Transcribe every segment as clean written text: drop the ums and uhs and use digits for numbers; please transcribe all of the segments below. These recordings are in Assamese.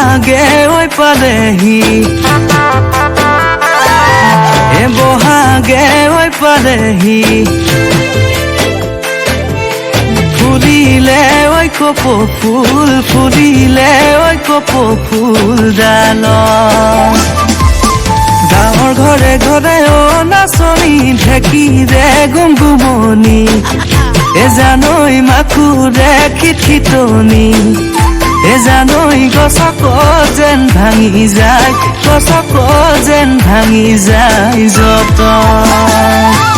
বহাগে ঐ পালেহি বহাগে ঐ পালেহি ফুলিলে ঐ কপৌ ফুল ফুলিলে ঐ কপৌ ফুল ডাল গাঁৱৰ ঘৰে ঘৰে নাচনি ঢেঁকীৰে গুমগুমনি জানৈ মাকুৰে খিটখিটনি জানৈ গছক যেন ভাঙি যায় গছক যেন ভাঙি যায় যতন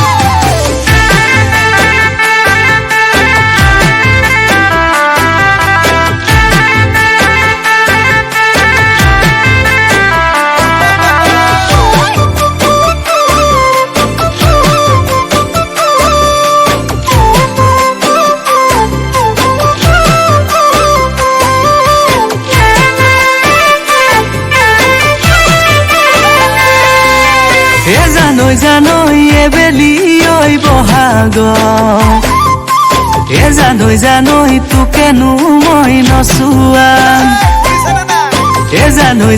জানৈ এবেলি ঐ বহাগ জানৈ তোকেনো মই নচোৱা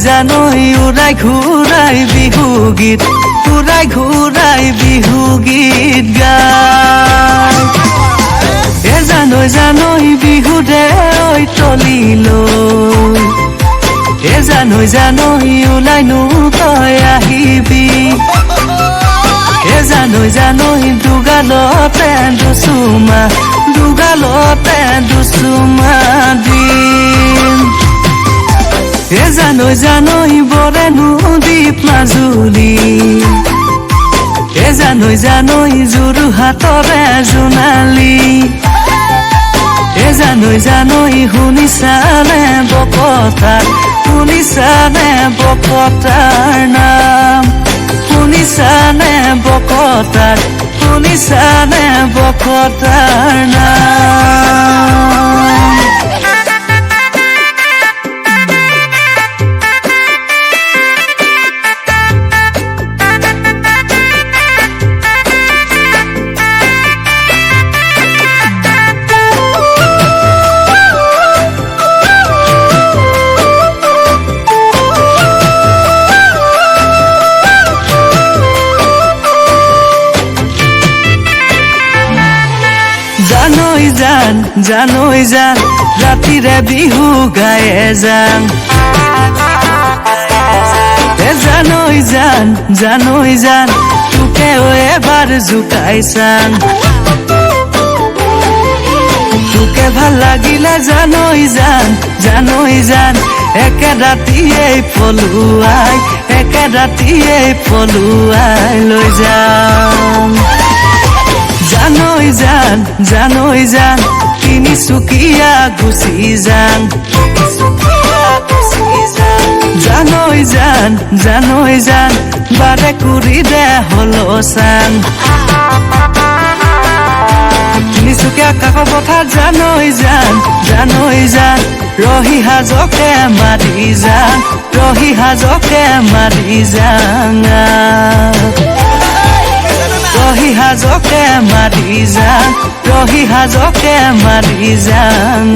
জানৈ উৰাই ঘূৰাই বিহু গীত উৰাই ঘূৰাই বিহু গীত গায় জানৈ বিহুৰে ঐ তলিলৈ জানৈ ওলাইনো তই আহিবি জানৈ দুগালতে দুচুমা দিম জানৈ বৰেনো দ্বীপ মাজুলী জানৈ যোৰহাটৰে জোনালী জানৈ শুনিছানে বকতাৰ নাম শুনিছানে বকতাৰ নাম জানৈ জান ৰাতিৰে বিহু গায়ে যাং জানৈ জান তোকে এবাৰ জোকাই চাং তোকে ভাল লাগিলে জানৈ জান একে ৰাতিয়েই পলুৱাই লৈ যাম জানৈ জান তিনিচুকীয়া গুচি যাং জানৈ জান বাৰে কুৰি দে হলো চাং তিনিচুকীয়া কাষৰ পথাৰ জানৈ জান ৰহি হাজকে মাৰি যাং ৰহি হাজকে মাৰি যাং